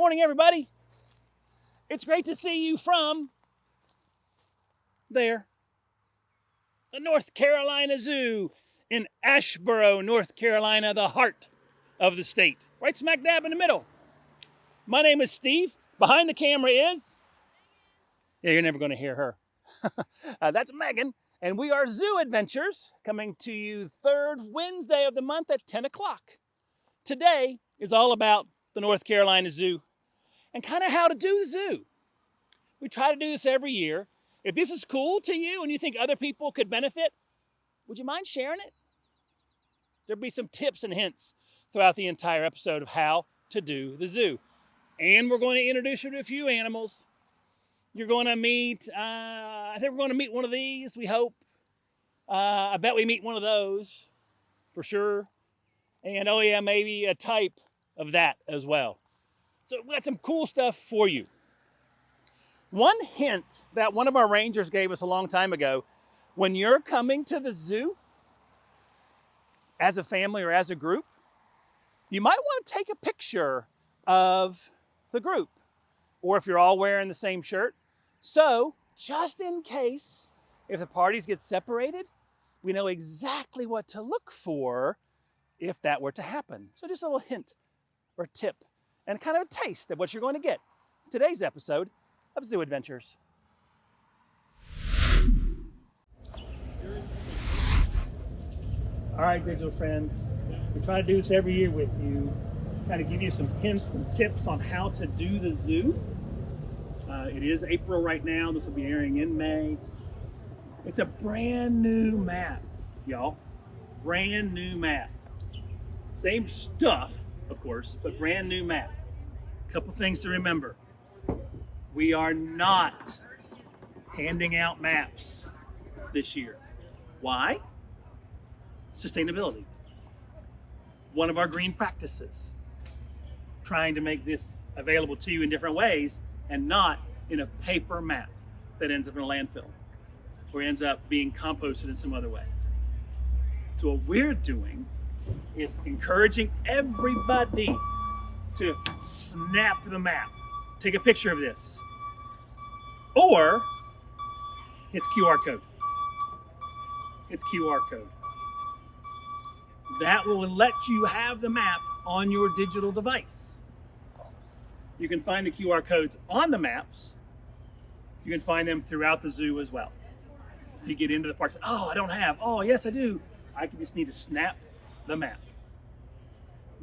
morning, everybody. It's great to see you from there, the North Carolina Zoo in Asheboro, North Carolina, the heart of the state, right smack dab in the middle. My name is Steve. Behind the camera is, yeah, you're never going to hear her. That's Megan, and we are Zoo Adventures, coming to you third Wednesday of the month at 10 o'clock. Today is all about the North Carolina Zoo and kind of how to do the zoo. We try to do this every year. If this is cool to you and you think other people could benefit, would you mind sharing it? There'll be some tips and hints throughout the entire episode of how to do the zoo. And we're going to introduce you to a few animals. You're going to meet, I think we're going to meet one of these, we hope. I bet we meet one of those for sure. And oh yeah, maybe a type of that as well. So we got some cool stuff for you. One hint that one of our rangers gave us a long time ago, when you're coming to the zoo as a family or as a group, you might want to take a picture of the group, or if you're all wearing the same shirt. So just in case, if the parties get separated, we know exactly what to look for if that were to happen. So just a little hint or tip and kind of a taste of what you're going to get in today's episode of Zoo Adventures. All right, digital friends, we try to do this every year with you, kind of give you some hints and tips on how to do the zoo. It is April right now. This will be airing in May. It's a brand new map, y'all. Brand new map. Same stuff, of course, but brand new map. Couple things to remember. We are not handing out maps this year. Why? Sustainability. One of our green practices. Trying to make this available to you in different ways and not in a paper map that ends up in a landfill or ends up being composted in some other way. So what we're doing is encouraging everybody to snap the map. Take a picture of this. Or hit the QR code. Hit the QR code. That will let you have the map on your digital device. You can find the QR codes on the maps. You can find them throughout the zoo as well. If you get into the parks, oh, I don't have. Oh, yes, I do. I just need to snap the map.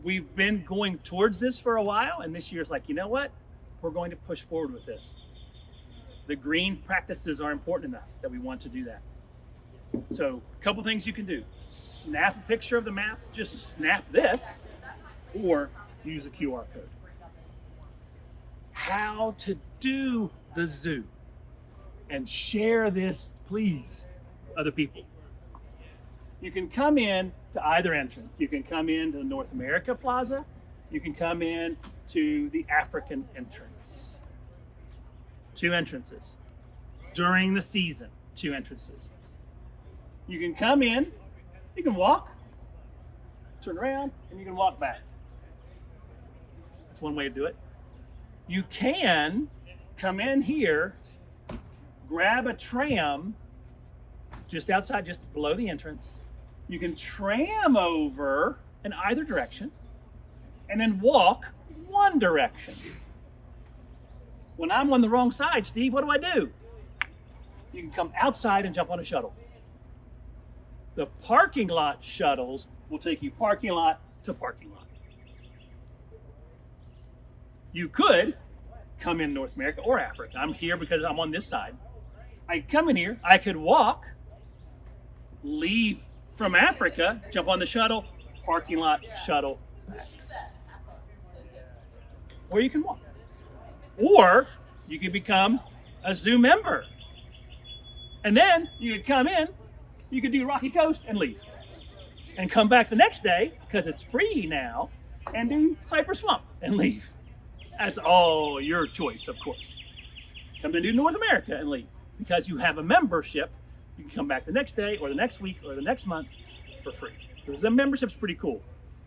We've been going towards this for a while, and this year's like, you know what? We're going to push forward with this. The green practices are important enough that we want to do that. So a couple things you can do. Snap a picture of the map, just snap this, or use a QR code. How to do the zoo. And share this, please, other people. You can come in to either entrance. You can come in to the North America Plaza. You can come in to the African entrance. 2 entrances. During the season, 2 entrances. You can come in, you can walk, turn around, and you can walk back. That's one way to do it. You can come in here, grab a tram just outside, just below the entrance. You can tram over in either direction and then walk one direction. When I'm on the wrong side, Steve, what do? You can come outside and jump on a shuttle. The parking lot shuttles will take you parking lot to parking lot. You could come in North America or Africa. I'm here because I'm on this side. I could come in here, I could walk, leave from Africa, jump on the shuttle, parking lot, shuttle, back. Or you can walk. Or you could become a zoo member. And then you could come in, you could do Rocky Coast and leave. And come back the next day, because it's free now, and do Cypress Swamp and leave. That's all your choice, of course. Come and do North America and leave. Because you have a membership, you can come back the next day or the next week or the next month for free. Because the membership's pretty cool.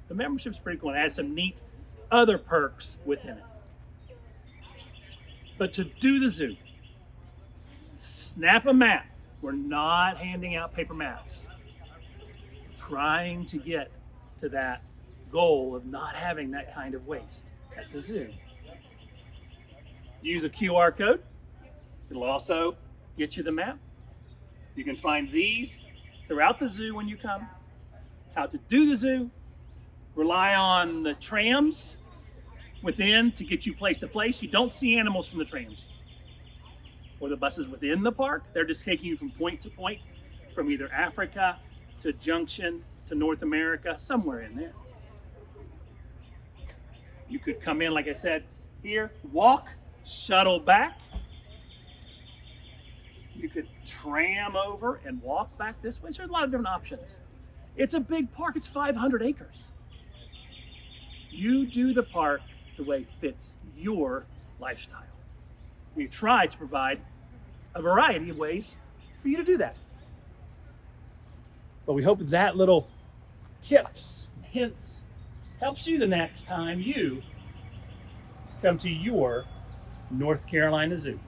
The membership's pretty cool and it has some neat other perks within it. But to do the zoo, snap a map. We're not handing out paper maps. Trying to get to that goal of not having that kind of waste at the zoo. Use a QR code. It'll also get you the map. You can find these throughout the zoo when you come. How to do the zoo. Rely on the trams within to get you place to place. You don't see animals from the trams or the buses within the park. They're just taking you from point to point, from either Africa to Junction to North America, somewhere in there. You could come in, like I said, here, walk, shuttle back. You could tram over and walk back this way. So there's a lot of different options. It's a big park. It's 500 acres. You do the park the way it fits your lifestyle. We try to provide a variety of ways for you to do that. But we hope that little tips, hints, helps you the next time you come to your North Carolina Zoo.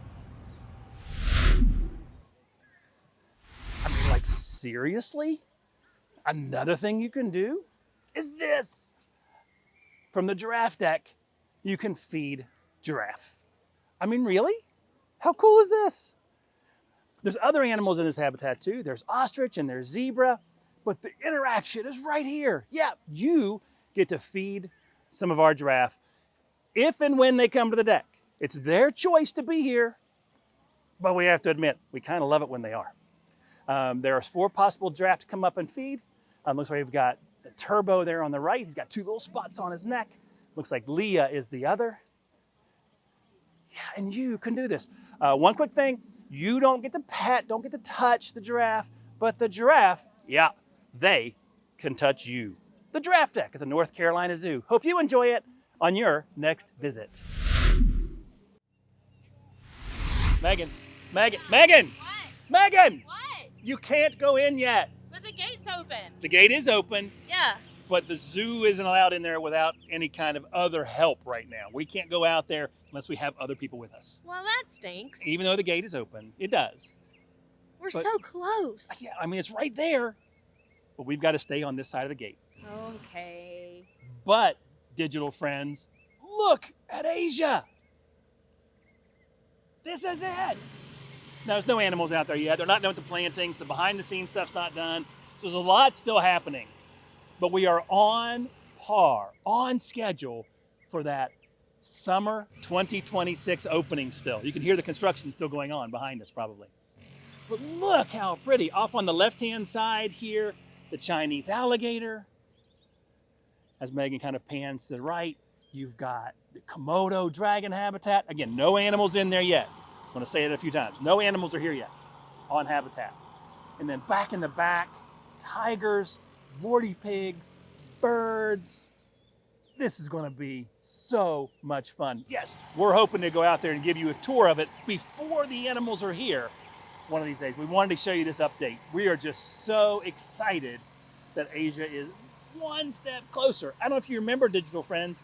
I mean, like, seriously? Another thing you can do is this. From the Giraffe Deck, you can feed giraffe. I mean, really? How cool is this? There's other animals in this habitat too. There's ostrich and there's zebra, but the interaction is right here. Yeah, you get to feed some of our giraffe if and when they come to the deck. It's their choice to be here, but we have to admit, we kind of love it when they are. There are 4 possible giraffe to come up and feed. Looks like we've got the Turbo there on the right. He's got 2 little spots on his neck. Looks like Leah is the other. Yeah, and you can do this. One quick thing, you don't get to pet, don't get to touch the giraffe, but the giraffe, yeah, they can touch you. The Giraffe Deck at the North Carolina Zoo. Hope you enjoy it on your next visit. Meghan, Meghan, Meghan! What? Meghan! What? You can't go in yet. But the gate's open. The gate is open. Yeah. But the zoo isn't allowed in there without any kind of other help right now. We can't go out there unless we have other people with us. Well, that stinks. Even though the gate is open, it does. We're so close. Yeah, I mean, it's right there. But we've got to stay on this side of the gate. Okay. But, digital friends, look at Asia. This is it. Now, there's no animals out there yet. They're not done with the plantings. The behind-the-scenes stuff's not done. So there's a lot still happening. But we are on par, on schedule for that summer 2026 opening still. You can hear the construction still going on behind us probably. But look how pretty. Off on the left-hand side here, the Chinese alligator. As Meghan kind of pans to the right, you've got the Komodo dragon habitat. Again, no animals in there yet. I'm going to say it a few times. No animals are here yet on habitat. And then back in the back, tigers, warty pigs, birds. This is going to be so much fun. Yes, we're hoping to go out there and give you a tour of it before the animals are here one of these days. We wanted to show you this update. We are just so excited that Asia is one step closer. I don't know if you remember, digital friends,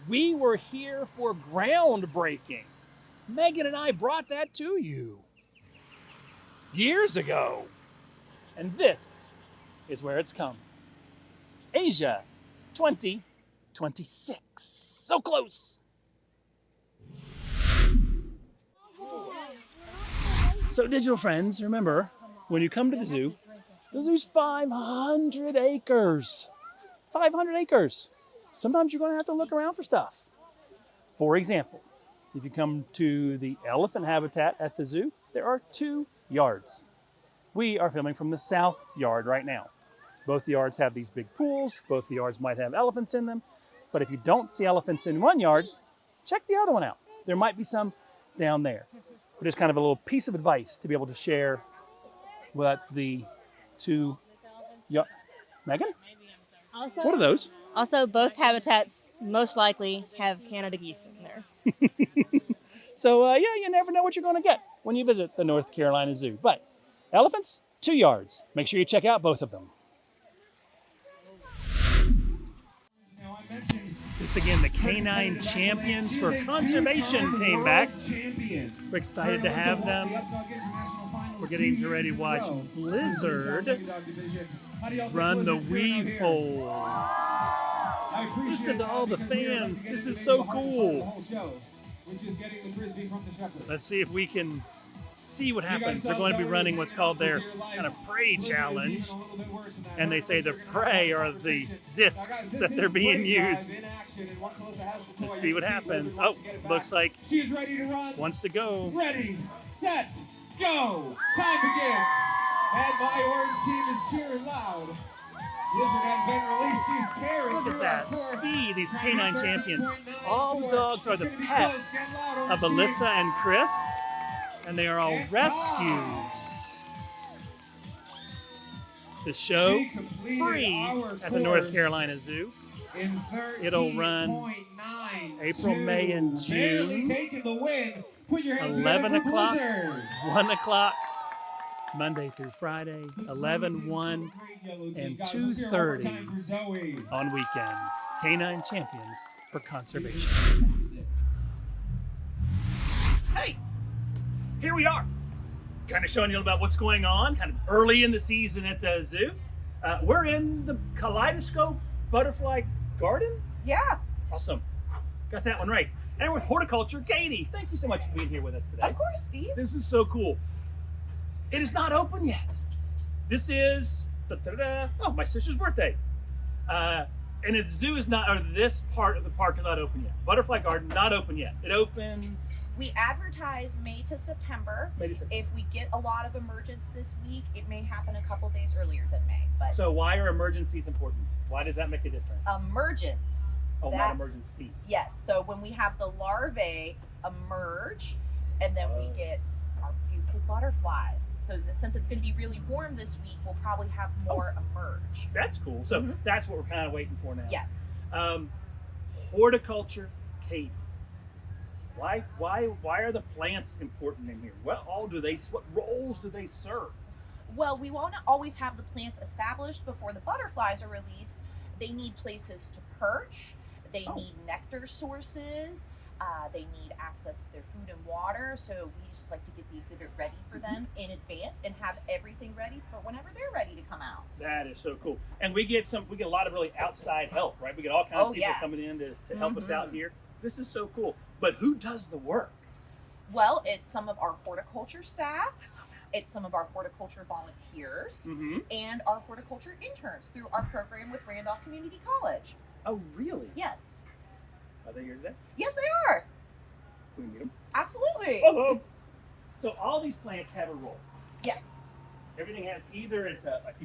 we were here for groundbreaking. Meghan and I brought that to you years ago. And this is where it's come. Asia 2026. So close. So digital friends, remember, when you come to the zoo's 500 acres. 500 acres. Sometimes you're going to have to look around for stuff. For example, if you come to the elephant habitat at the zoo, there are 2 yards. We are filming from the south yard right now. Both the yards have these big pools. Both the yards might have elephants in them. But if you don't see elephants in one yard, check the other one out. There might be some down there. But just kind of a little piece of advice to be able to share what the 2 yards. Meghan? Also, What are those? Also, both habitats most likely have Canada geese in there. So, yeah, you never know what you're going to get when you visit the North Carolina Zoo. But elephants, 2 yards. Make sure you check out both of them. Now, I mentioned the This again, the Canine Champions for Conservation came back. We're excited to have them. We're getting ready to watch Blizzard run the weave poles. Listen to all the fans. This is so cool. Let's see if we can see what happens. They're going to be running what's called their kind of prey challenge. And they say the prey are the discs that they're being used. Let's see what happens. Oh, looks like wants to go. Ready, set, go. Time begins. And my orange team is cheering loud. Blizzard has been released. She's tearing. Look at that speed, these canine champions. All the dogs are the pets of Alyssa and Chris, and they are all rescues. The show free at the North Carolina Zoo. It'll run April, May, and June. 11 o'clock, 1 o'clock, Monday through Friday, 11, 1, and 2:30 on weekends. Canine Champions for Conservation. Hey, here we are. Kind of showing you about what's going on, kind of early in the season at the zoo. We're in the Kaleidoscope Butterfly Garden. Yeah. Awesome. Got that one right. And with horticulture, Katie. Thank you so much for being here with us today. Of course, Steve. This is so cool. It is not open yet. This is my sister's birthday. And the zoo is not, or this part of the park is not open yet. Butterfly Garden, not open yet. It opens. We advertise May to September. If we get a lot of emergence this week, it may happen a couple days earlier than May. But So why are emergencies important? Why does that make a difference? emergence. Oh, not emergency. Yes. So when we have the larvae emerge, and then we get our beautiful butterflies. So since it's going to be really warm this week, we'll probably have more emerge. That's cool. So that's what we're kind of waiting for now. Yes. Horticulture, Kate. Why are the plants important in here? What roles do they serve? Well, we won't always have the plants established before the butterflies are released. They need places to perch. They need nectar sources. They need access to their food and water. So we just like to get the exhibit ready for them in advance and have everything ready for whenever they're ready to come out. That is so cool. And we get a lot of really outside help, right? We get all kinds of people coming in to help us out here. This is so cool. But who does the work? Well, it's some of our horticulture staff. It's some of our horticulture volunteers and our horticulture interns through our program with Randolph Community College. Oh, really? Yes. Are they here today? Yes, they are. Can we meet them? Absolutely. Hello. So all these plants have a role. Yes. Everything has either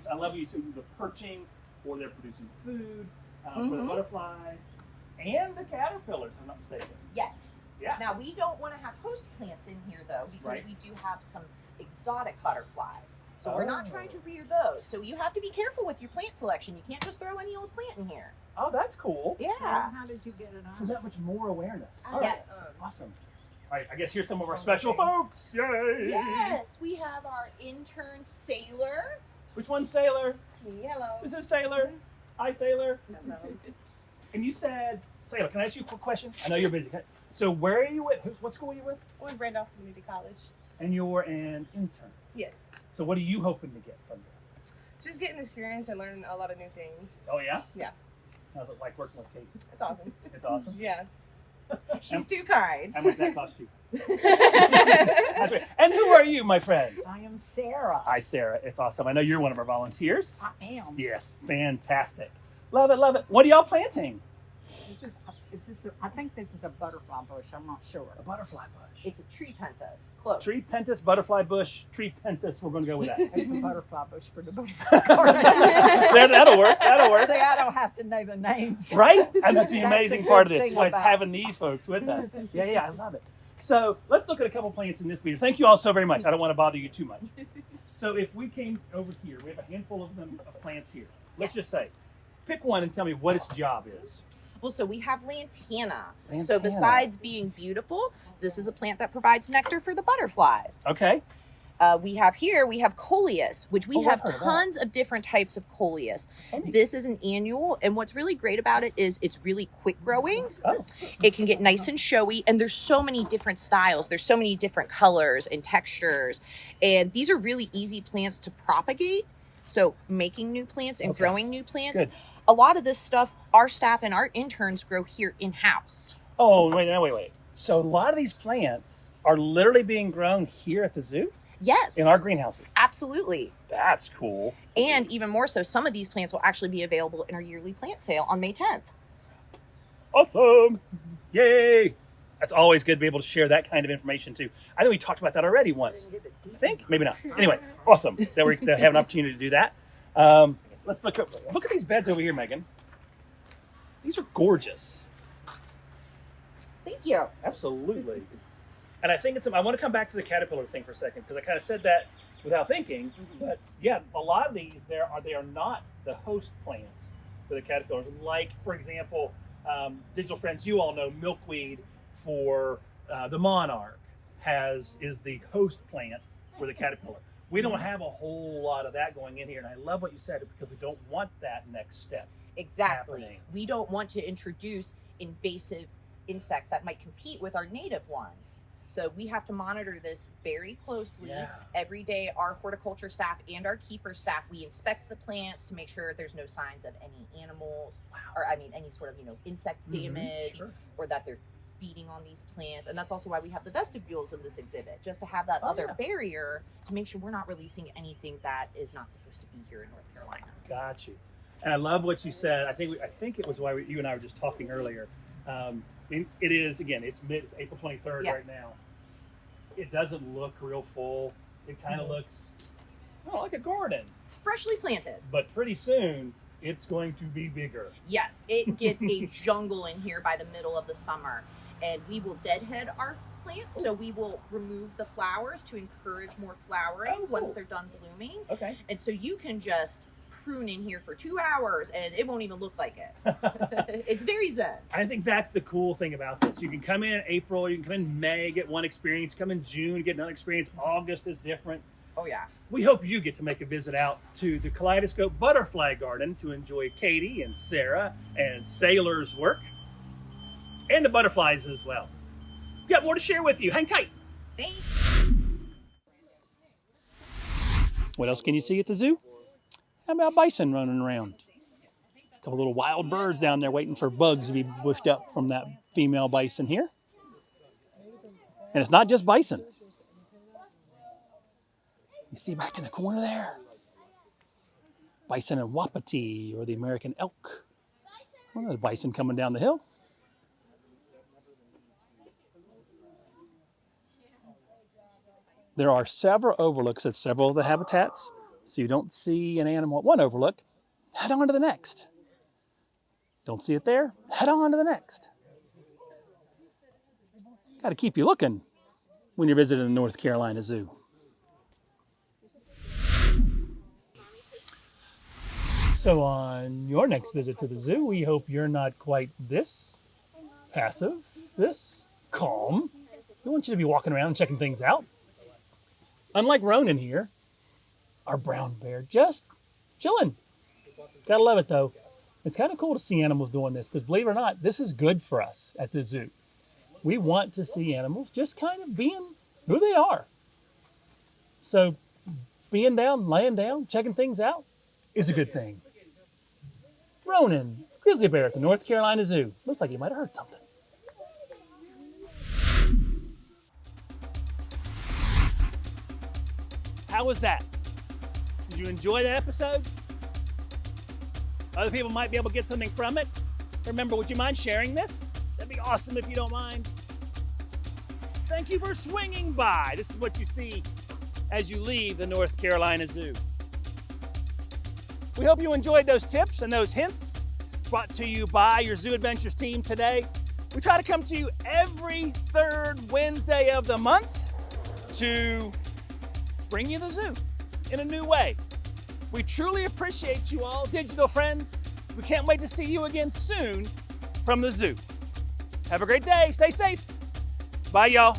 I love you the perching, or they're producing food for the butterflies and the caterpillars, if I'm not mistaken. Yes. Yeah. Now, we don't want to have host plants in here, though, because we do have some exotic butterflies. So we're not trying to rear those. So you have to be careful with your plant selection. You can't just throw any old plant in here. Oh, that's cool. Yeah. So how did you get it So on? that much more awareness. Yes. Awesome. All right, I guess here's some of our special folks. Yay! Yes, we have our intern Sailor. Which one's Sailor? Hello. This is Sailor. Hi, Sailor. Hello. And you said, Sailor, can I ask you a quick question? I know you're busy. So where are you with? What school are you with? With Randolph Community College. And you're an intern. Yes. So what are you hoping to get from this? Just getting experience and learning a lot of new things. Oh, yeah? Yeah. How's it like working with Kate? It's awesome. It's awesome? Yeah. She's too kind. How much that cost you? That's right. And who are you, my friend? I am Sarah. Hi, Sarah. It's awesome. I know you're one of our volunteers. I am. Yes, fantastic. Love it, love it. What are y'all planting? I think this is a butterfly bush. I'm not sure. A butterfly bush. It's a tree pentas. Close. Tree pentas, butterfly bush, tree pentas. We're going to go with that. It's a butterfly bush for the butterfly garden. That'll work. That'll work. See, I don't have to know the names. Right? And that's the That's amazing the part of good this. thing Why it's about having these folks with us. Yeah, I love it. So let's look at a couple plants in this video. Thank you all so very much. I don't want to bother you too much. So if we came over here, we have a handful of them of plants here. Let's just say, pick one and tell me what its job is. Well, so we have lantana. So besides being beautiful, this is a plant that provides nectar for the butterflies. Okay. We have coleus, which we have tons of different types of coleus. This is an annual, and what's really great about it is it's really quick growing. It can get nice and showy, and there's so many different styles. There's so many different colors and textures, and these are really easy plants to propagate. So making new plants and growing new plants. Good. A lot of this stuff, our staff and our interns grow here in-house. Oh, wait. So a lot of these plants are literally being grown here at the zoo? Yes. In our greenhouses? Absolutely. That's cool. And even more so, some of these plants will actually be available in our yearly plant sale on May 10th. Awesome. Yay. That's always good to be able to share that kind of information too. I think we talked about that already once. I think, maybe not. Anyway, awesome that we have an opportunity to do that. Let's look at these beds over here, Megan. These are gorgeous. Thank you. Absolutely. And I think I want to come back to the caterpillar thing for a second, because I kind of said that without thinking. But yeah, a lot of these, they are not the host plants for the caterpillars. Like, for example, digital friends, you all know milkweed for the monarch is the host plant for the caterpillar. We don't have a whole lot of that going in here, and I love what you said, because we don't want that next step. Exactly. Happening. We don't want to introduce invasive insects that might compete with our native ones. So we have to monitor this very closely. Yeah. Every day, our horticulture staff and our keeper staff, we inspect the plants to make sure there's no signs of any animals, or any sort of insect damage, or that they're feeding on these plants. And that's also why we have the vestibules in this exhibit, just to have that barrier to make sure we're not releasing anything that is not supposed to be here in North Carolina. Got you. And I love what you said. I think it was why you and I were just talking earlier. It is, again, it's April 23rd right now. It doesn't look real full. It kind of looks like a garden. Freshly planted. But pretty soon, it's going to be bigger. Yes, it gets a jungle in here by the middle of the summer. And we will deadhead our plants, so we will remove the flowers to encourage more flowering once they're done blooming. Okay. And so you can just prune in here for 2 hours and it won't even look like it. It's very zen. I think that's the cool thing about this. You can come in April, you can come in May, get one experience, come in June, get another experience. August is different. Oh yeah. We hope you get to make a visit out to the Kaleidoscope Butterfly Garden to enjoy Katie and Sarah and Sailor's work, and the butterflies as well. We've got more to share with you. Hang tight. Thanks. What else can you see at the zoo? How about bison running around? A couple little wild birds down there waiting for bugs to be bushed up from that female bison here. And it's not just bison. You see back in the corner there? Bison and wapiti, or the American elk. Well, there's bison coming down the hill. There are several overlooks at several of the habitats, so you don't see an animal at one overlook, head on to the next. Don't see it there, head on to the next. Got to keep you looking when you're visiting the North Carolina Zoo. So on your next visit to the zoo, we hope you're not quite this passive, this calm. We want you to be walking around and checking things out. Unlike Ronan here, our brown bear just chilling. Gotta love it though. It's kind of cool to see animals doing this, because believe it or not, this is good for us at the zoo. We want to see animals just kind of being who they are. So being down, laying down, checking things out is a good thing. Ronan, grizzly bear at the North Carolina Zoo. Looks like you might have heard something. How was that? Did you enjoy that episode? Other people might be able to get something from it. Remember, would you mind sharing this? That'd be awesome if you don't mind. Thank you for swinging by. This is what you see as you leave the North Carolina Zoo. We hope you enjoyed those tips and those hints brought to you by your Zoo Adventures team today. We try to come to you every third Wednesday of the month to bring you the zoo in a new way. We truly appreciate you all, digital friends. We can't wait to see you again soon from the zoo. Have a great day. Stay safe. Bye, y'all.